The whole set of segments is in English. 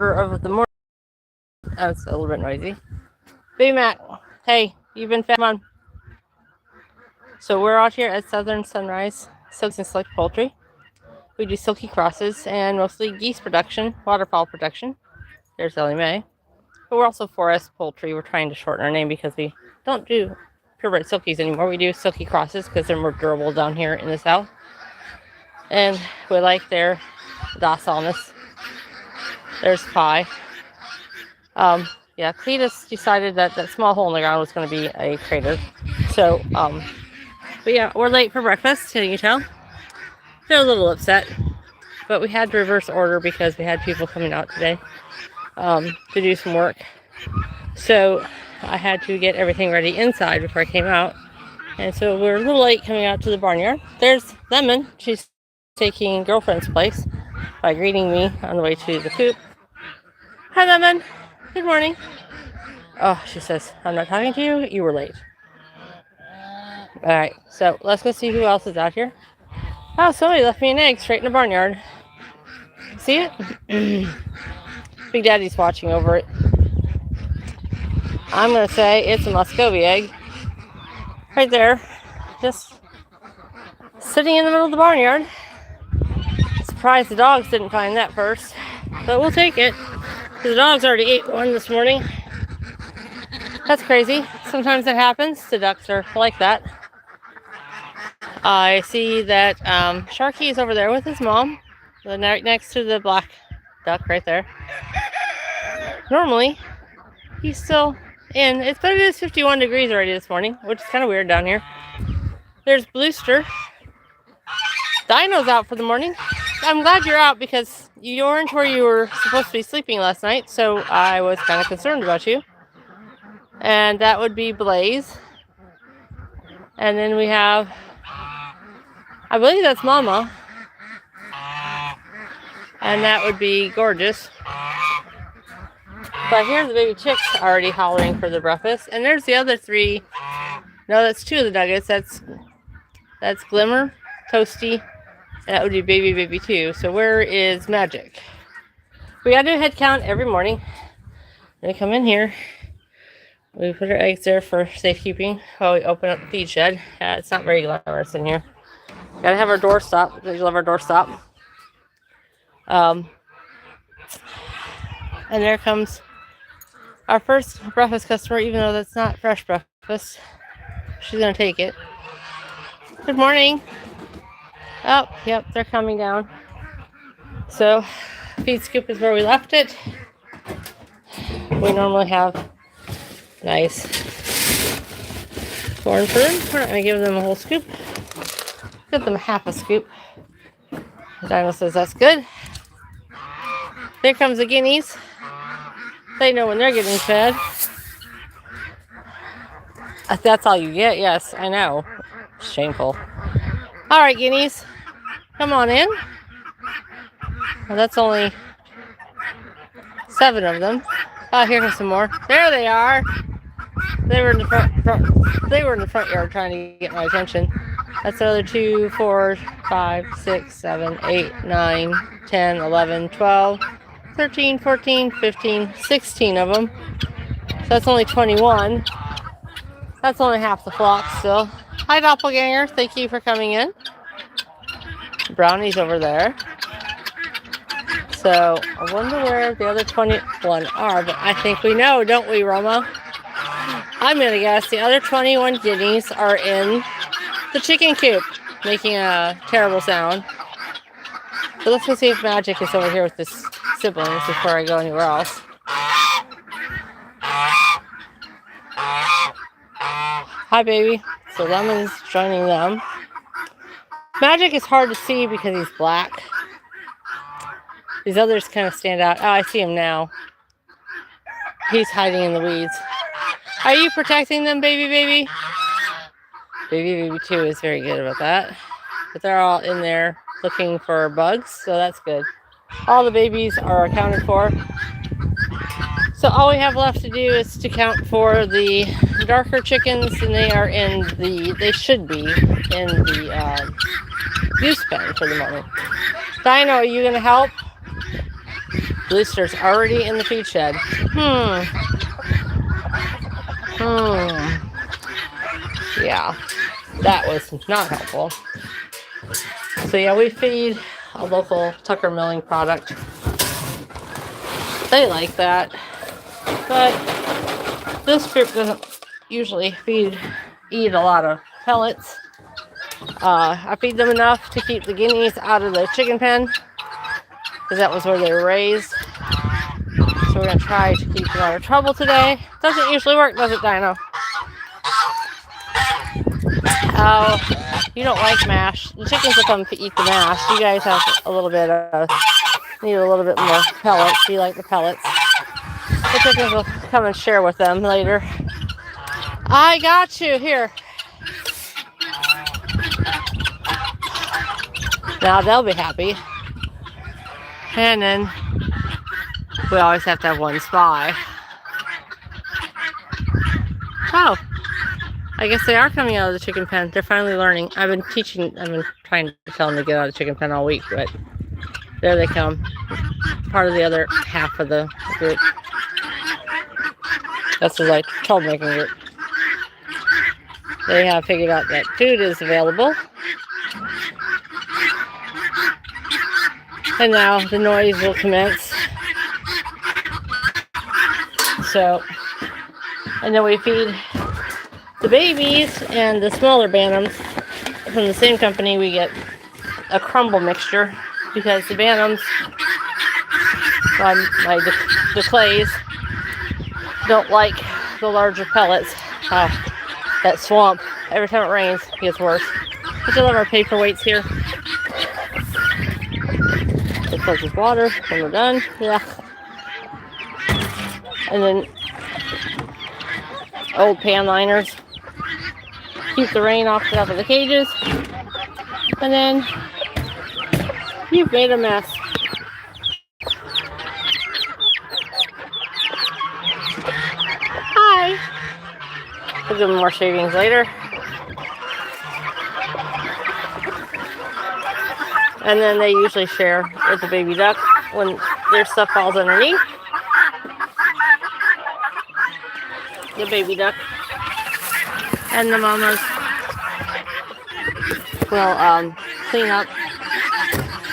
of the morning. Oh, it's a little bit noisy. Baby Mac, hey, you've been fed. Come on. So we're out here at Southern Sunrise Silks and Select Poultry. We do silky crosses and mostly geese production, waterfowl production. There's Ellie Mae. But we're also 4SPoultry. We're trying to shorten our name because we don't do purebred silkies anymore. We do silky crosses because they're more durable down here in the south. And we like their docileness. There's Pie. Yeah, Cletus decided that that small hole in the ground was going to be a crater. So, but yeah, we're late for breakfast, can you tell? They're a little upset. But we had to reverse order because we had people coming out today to do some work. So I had to get everything ready inside before I came out. And so we're a little late coming out to the barnyard. There's Lemon. She's taking girlfriend's place by greeting me on the way to the coop. Hi, Lemon. Good morning. Oh, she says, I'm not talking to you. You were late. All right, so let's go see who else is out here. Oh, somebody left me an egg straight in the barnyard. See it? Big Daddy's watching over it. I'm going to say it's a Muscovy egg. Right there. Just sitting in the middle of the barnyard. Surprised the dogs didn't find that first. But we'll take it. The dogs already ate one this morning. That's crazy. Sometimes it happens. The ducks are like that. I see that Sharky is over there with his mom. Right next to the black duck right there. Normally, he's still in. It is 51 degrees already this morning, which is kind of weird down here. There's Bluester. Dino's out for the morning. I'm glad you're out because you weren't where you were supposed to be sleeping last night, so I was kind of concerned about you. And that would be Blaze. And then we have, I believe that's Mama. And that would be Gorgeous. But here's the baby chicks already hollering for their breakfast. And there's the other three. No, that's two of the nuggets. That's Glimmer, Toasty, and that would be baby too. So where is Magic? We gotta do a head count every morning. We come in here. We put our eggs there for safekeeping while we open up the feed shed. It's not very glamorous in here. Gotta have our door stop. We love our door stop. And there comes our first breakfast customer, even though that's not fresh breakfast. She's gonna take it. Good morning. Oh, yep, they're coming down. So, feed scoop is where we left it. We normally have nice corn for them. We're not gonna give them a whole scoop. Give them half a scoop. Dino says that's good. There comes the guineas. They know when they're getting fed. If that's all you get, yes, I know. Shameful. All right, guineas, come on in. Well, that's only 7 of them. Oh, here comes some more. There they are. They were in the front yard trying to get my attention. That's another 2, 4, 5, 6, 7, 8, 9, 10, 11, 12, 13, 14, 15, 16 of them. So that's only 21. That's only half the flock still. Hi, Doppelganger. Thank you for coming in. Brownie's over there. So I wonder where the other 21 are, but I think we know, don't we, Roma? I'm going to guess the other 21 guineas are in the chicken coop, making a terrible sound. But let's go see if Magic is over here with his siblings before I go anywhere else. Hi, baby. So Lemon's joining them. Magic is hard to see because he's black. These others kind of stand out. Oh, I see him now. He's hiding in the weeds. Are you protecting them, baby? Baby 2 is very good about that. But they're all in there looking for bugs, so that's good. All the babies are accounted for. So all we have left to do is to count for the darker chickens, and they should be in the goose pen for the moment. Dino, are you going to help? Booster's already in the feed shed. Yeah, that was not helpful. So yeah, we feed a local Tucker milling product. They like that, but this group doesn't usually eat a lot of pellets. I feed them enough to keep the guineas out of the chicken pen, because that was where they were raised. So we're going to try to keep them out of trouble today. Doesn't usually work, does it, Dino? Oh, you don't like mash. The chickens will come to eat the mash. You guys have a little bit need a little bit more pellets. You like the pellets. The chickens will come and share with them later. I got you. Here. Now they'll be happy. And then we always have to have one spy. Oh, I guess they are coming out of the chicken pen. They're finally learning. I've been trying to tell them to get out of the chicken pen all week, but there they come. Part of the other half of the group. That's the like troublemaking group. They have figured out that food is available. And now the noise will commence. So, and then we feed the babies and the smaller bantams from the same company. We get a crumble mixture because the bantams, the clays, don't like the larger pellets. That swamp, every time it rains, it gets worse. We still have our paperweights here. It fills water when we're done. Yeah. And then old pan liners. Keep the rain off the top of the cages. And then you've made a mess. Hi. We'll give them more shavings later. And then they usually share with the baby duck when their stuff falls underneath. The baby duck and the mamas will clean up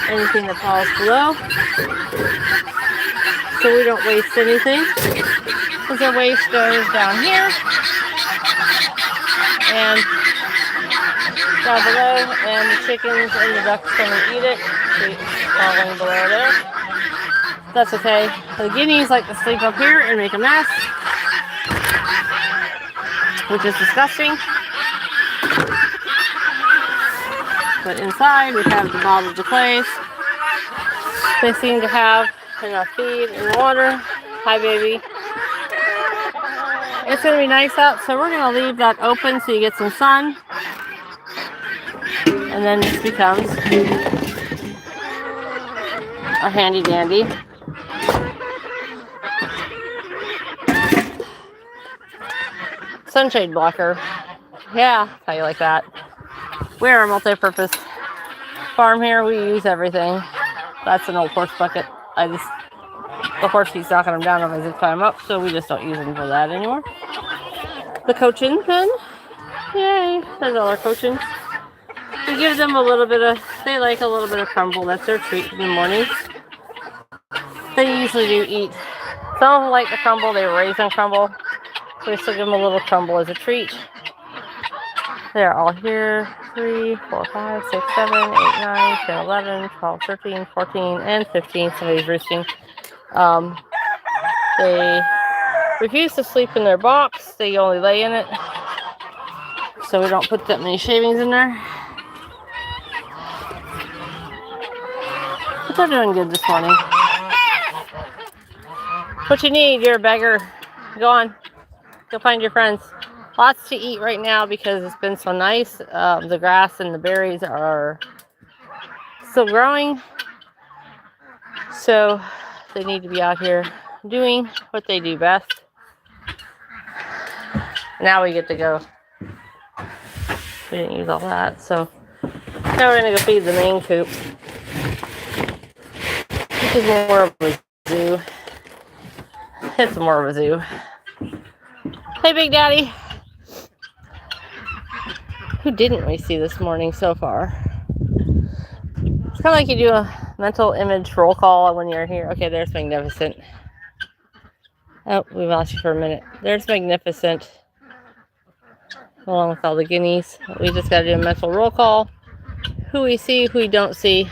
anything that falls below, so we don't waste anything, because the waste goes down here and down below, and the chickens and the ducks come and eat it. Falling below there. That's okay. The guineas like to sleep up here and make a mess, which is disgusting. But inside we have the bottled clays. They seem to have enough feed and water. Hi, baby. It's going to be nice out, so we're going to leave that open so you get some sun. And then this becomes a handy dandy sunshade blocker. Yeah, how you like that. We're a multi-purpose farm here. We use everything. That's an old horse bucket. The horse keeps knocking them down if I zip tie them up, so we just don't use them for that anymore. The coaching pen. Yay, there's all our coaching. We give them they like a little bit of crumble. That's their treat in the mornings. They usually do eat. Some of them like the crumble. They were raised on crumble. We still give them a little crumble as a treat. They're all here. 3, 4, 5, 6, 7, 8, 9, 10, 11, 12, 13, 14, and 15. Somebody's roosting. They refuse to sleep in their box. They only lay in it. So we don't put that many shavings in there. But they're doing good this morning. What you need, you're a beggar. Go on. Go find your friends. Lots to eat right now because it's been so nice. The grass and the berries are still growing. So they need to be out here doing what they do best. Now we get to go. We didn't use all that. So now we're going to go feed the main coop, which is more of a zoo. It's more of a zoo. Hey, Big Daddy. Who didn't we see this morning so far? It's kind of like you do a mental image roll call when you're here. Okay, there's Magnificent. Oh, we lost you for a minute. There's Magnificent, along with all the guineas. We just got to do a mental roll call. Who we see, who we don't see,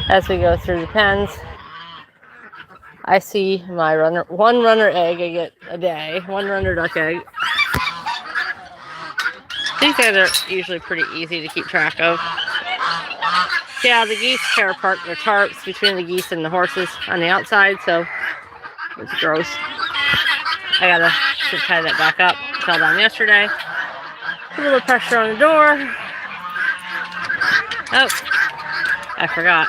as we go through the pens. I see my one runner egg I get a day, one runner duck egg. These guys are usually pretty easy to keep track of. Yeah, the geese tear apart their tarps between the geese and the horses on the outside, so it's gross. I gotta tie that back up. Fell down yesterday. A little pressure on the door. Oh, I forgot.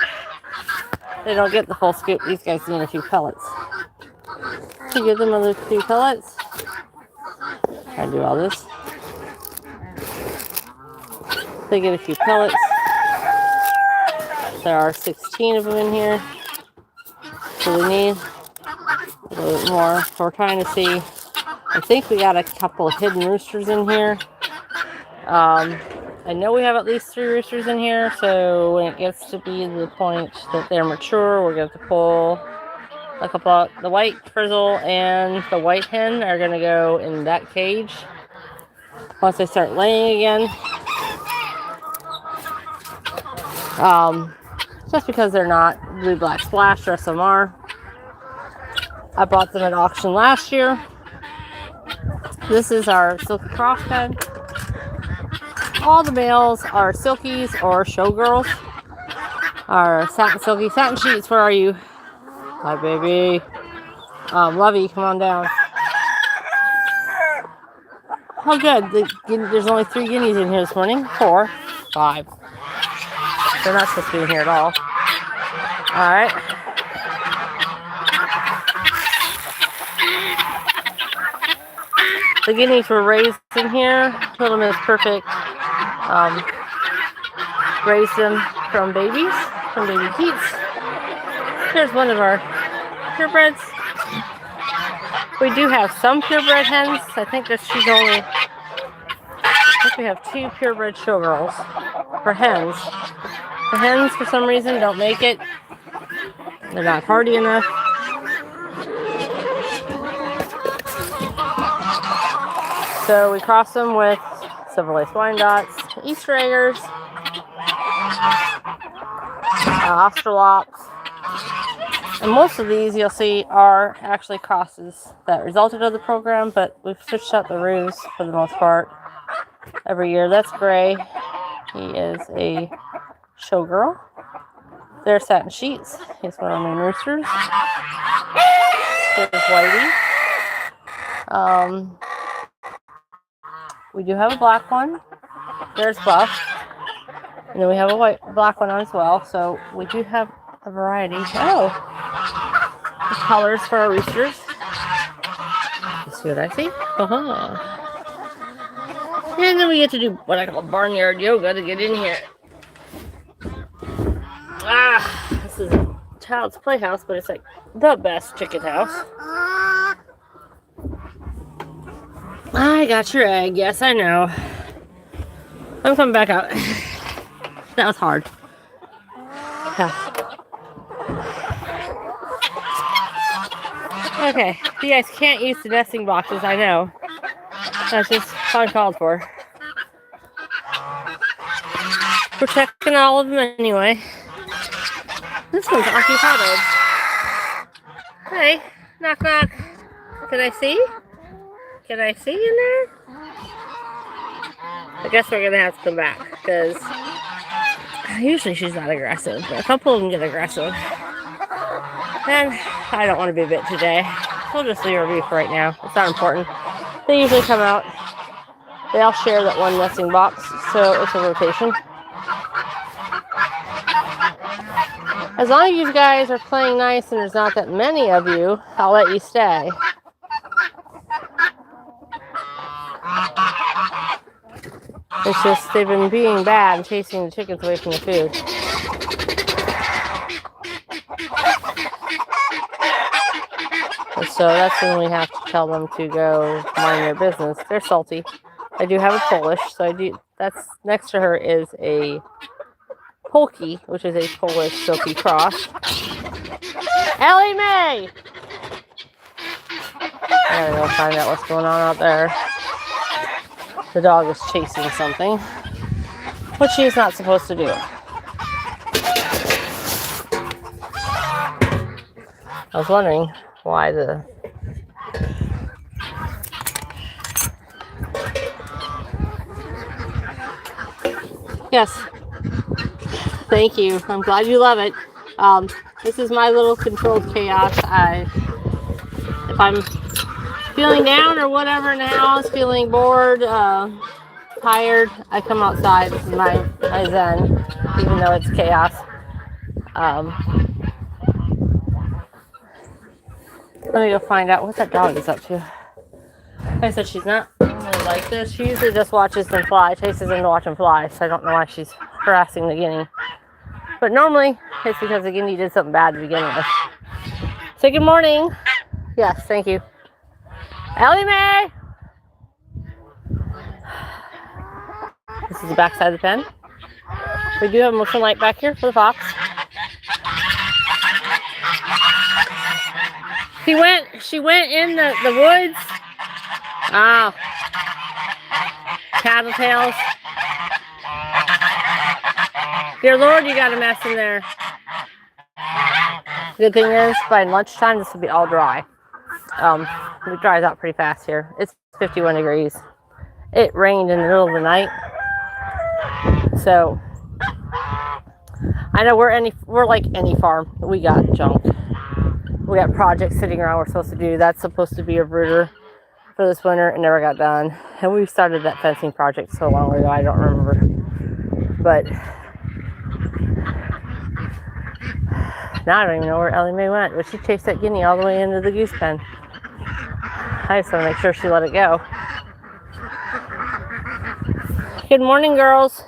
They don't get the full scoop. These guys need a few pellets. To give them a few pellets. Try to do all this. They get a few pellets. There are 16 of them in here. So we need a little bit more. So we're trying to see. I think we got a couple of hidden roosters in here. I know we have at least 3 roosters in here. So when it gets to be the point that they're mature, we're going to pull a couple out. The white frizzle and the white hen are going to go in that cage once they start laying again. Just because they're not blue black splash, the rest of them are. I bought them at auction last year. This is our silky cross pen. All the males are silkies or showgirls. Our satin silky satin sheets. Where are you? Hi, baby. Lovey, come on down. Oh, good. There's only 3 guineas in here this morning. 4, 5. They're not supposed to be in here at all. Alright. The guineas were raised in here. Little Miss Perfect raised them from babies, from baby Keats. Here's one of our purebreds. We do have some purebred hens. I think we have 2 purebred showgirls for hens. The hens, for some reason, don't make it. They're not hardy enough. So we cross them with silver lace Wyandottes, Easter eggers, Australops. And most of these you'll see are actually crosses that resulted of the program, but we've switched out the roos for the most part every year. That's Gray. He is a showgirl. They're satin sheets. He's one of our main roosters. There's Whitey. We do have a black one. There's Buff. And then we have a black one as well. So we do have a variety. Oh, the colors for our roosters. You see what I see? And then we get to do what I call barnyard yoga to get in here. This is a child's playhouse, but it's like the best chicken house. I got your egg. Yes, I know. I'm coming back out. That was hard. Yeah. Okay, you guys can't use the nesting boxes, I know. That's just uncalled for. We're checking all of them anyway. This one's occupied. Hey, knock knock. Can I see? Can I see in there? I guess we're gonna have to come back because usually she's not aggressive, but a couple of them get aggressive. And I don't want to be bit today. We'll just leave her be for right now. It's not important. They usually come out. They all share that one nesting box, so it's a rotation. As long as you guys are playing nice and there's not that many of you, I'll let you stay. It's just they've been being bad and chasing the chickens away from the food. So that's when we have to tell them to go mind their business. They're salty. I do have a Polish, so I do. That's next to her is a Polki, which is a Polish silky cross. Ellie Mae! I gotta go find out what's going on out there. The dog is chasing something, which she's not supposed to do. I was wondering why the... Yes. Thank you. I'm glad you love it. This is my little controlled chaos. If I'm feeling down or whatever in the house, feeling bored, tired, I come outside. This is my zen, even though it's chaos. Let me go find out what that dog is up to. Like I said, she's not really like this. She usually just watches them fly, chases them to watch them fly, so I don't know why she's harassing the guinea. But normally, it's because the guinea did something bad to begin with. Say good morning. Yes, thank you. Ellie Mae! This is the back side of the pen. We do have motion light back here for the fox. She went in the woods. Oh. Tattletales. Dear Lord, you got a mess in there. Good thing is, by lunchtime, this will be all dry. It dries out pretty fast here. It's 51 degrees. It rained in the middle of the night. So, I know we're like any farm. We got junk. We got projects sitting around we're supposed to do. That's supposed to be a brooder for this winter. It never got done. And we started that fencing project so long ago, I don't remember. But now I don't even know where Ellie Mae went. But she chased that guinea all the way into the goose pen. I just want to make sure she let it go. Good morning, girls.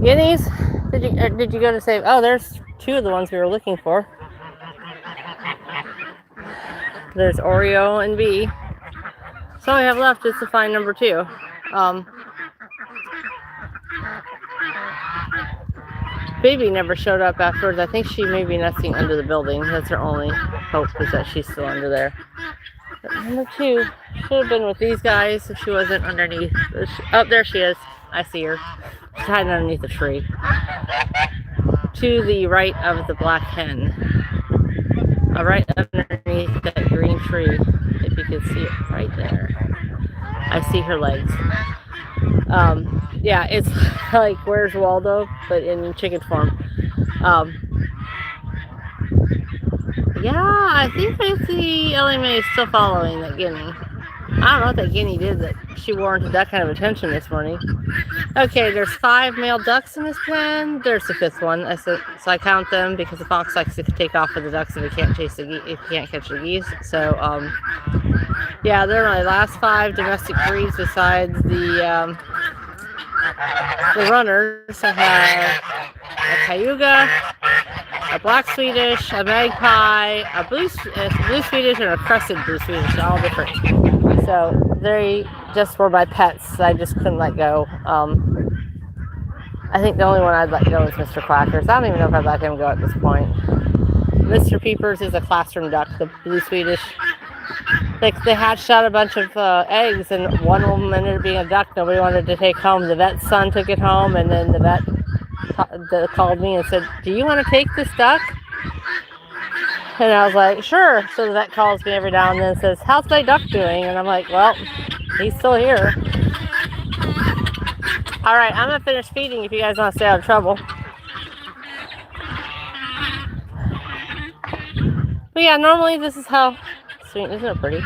Guineas? Did you go to save? Oh, there's two of the ones we were looking for. There's Oreo and B. So all we have left is to find number 2. Baby never showed up afterwards. I think she may be nesting under the building. That's her only hope, is that she's still under there. But number 2 should have been with these guys if she wasn't underneath. Oh, there she is. I see her. She's hiding underneath a tree. To the right of the black hen. Right underneath that green tree. If you can see it right there. I see her legs. Yeah, it's like Where's Waldo, but in chicken form. Yeah, I think I see Ellie Mae still following that guinea. I don't know what that guinea did that she warranted that kind of attention this morning. Okay, there's 5 male ducks in this pen. There's the 5th one. So I count them because the fox likes to take off with the ducks if he can't catch the geese. So yeah, they're my last 5 domestic breeds besides the runners. I have a Cayuga, a black Swedish, a magpie, a blue Swedish, and a crested blue Swedish, all different. So they just were my pets. I just couldn't let go. I think the only one I'd let go is Mr. Quackers. I don't even know if I'd let him go at this point. Mr. Peepers is a classroom duck, the blue Swedish. They hatched out a bunch of eggs, and one of them ended up being a duck nobody wanted to take home. The vet's son took it home, and then the vet called me and said, "Do you want to take this duck?" And I was like, "Sure." So the vet calls me every now and then and says, "How's my duck doing?" And I'm like, "Well, he's still here." All right, I'm going to finish feeding if you guys want to stay out of trouble. But yeah, normally this is how... Sweet, isn't it pretty?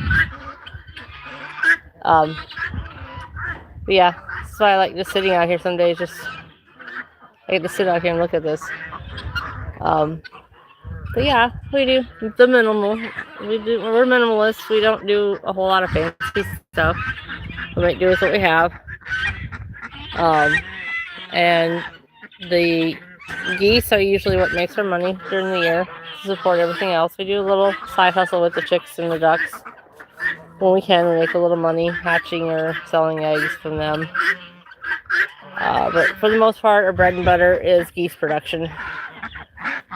But yeah, that's why I like just sitting out here some days. I get to sit out here and look at this. But yeah, we do the minimal. We're minimalists. We don't do a whole lot of fancy stuff. We make do with what we have. And the Geese are usually what makes our money during the year to support everything else. We do a little side hustle with the chicks and the ducks. When we can, we make a little money hatching or selling eggs from them. But for the most part, our bread and butter is geese production.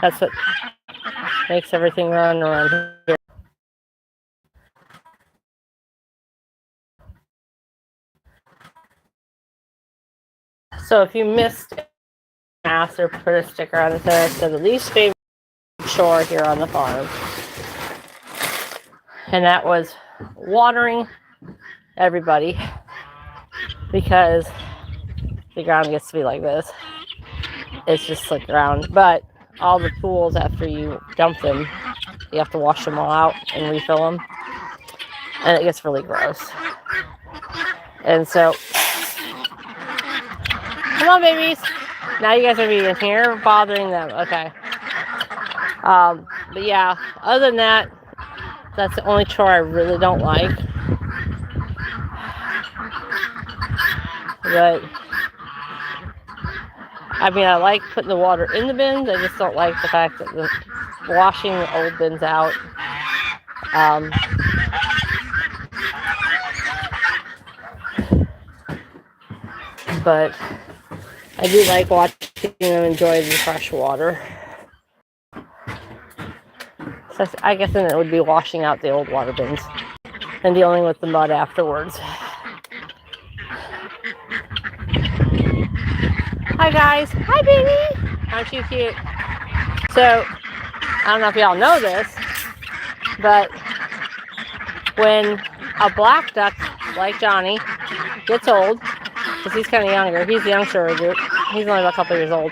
That's what makes everything run around here. So if you missed ask or put a sticker on it that said the least favorite chore here on the farm, and that was watering everybody, because the ground gets to be like this. It's just slick ground, but all the pools, after you dump them, you have to wash them all out and refill them, and it gets really gross. And so, come on, babies. Now you guys are being here bothering them. Okay. But yeah, other than that, that's the only chore I really don't like. But I mean, I like putting the water in the bins. I just don't like the fact that the washing the old bins out. But I do like watching them enjoy the fresh water. So I guess then it would be washing out the old water bins and dealing with the mud afterwards. Hi guys. Hi baby. Aren't you cute? So, I don't know if y'all know this, but when a black duck like Johnny gets old, because he's kind of younger, he's the youngster of the group, he's only about a couple years old.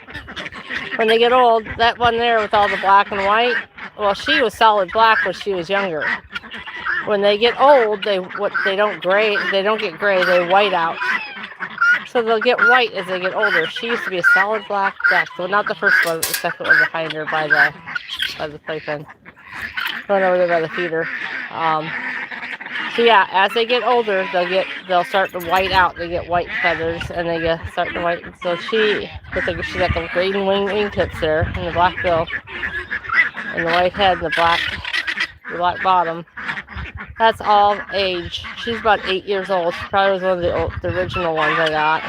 When they get old, that one there with all the black and white, well, she was solid black when she was younger. When they get old, they don't get gray, they white out. So they'll get white as they get older. She used to be a solid black duck. Well, not the first one, the second one behind her by the playpen. Going over there by the feeder. So yeah, as they get older, they'll start to white out. They get white feathers, and they start to white. So she got the green wingtips there, and the black bill, and the white head, and the black bottom. That's all age. She's about 8 years old. She probably was one of the original ones I got.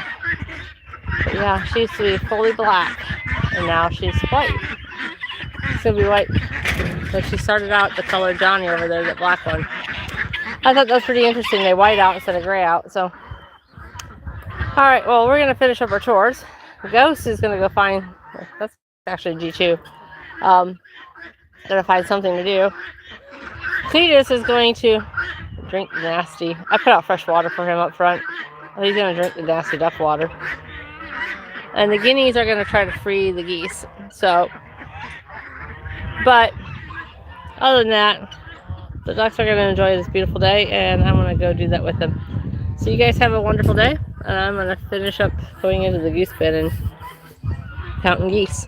But yeah, she used to be fully black, and now she's white. She's gonna be white. But she started out the color Johnny over there, that black one. I thought that was pretty interesting. They white out instead of gray out. So, all right. Well, we're gonna finish up our chores. Ghost is gonna go find. That's actually G2. Gonna find something to do. Cletus is going to drink the nasty. I put out fresh water for him up front. He's going to drink the nasty duck water. And the guineas are going to try to free the geese. So, but other than that, the ducks are going to enjoy this beautiful day, and I'm going to go do that with them. So you guys have a wonderful day, and I'm going to finish up going into the goose bin and counting geese.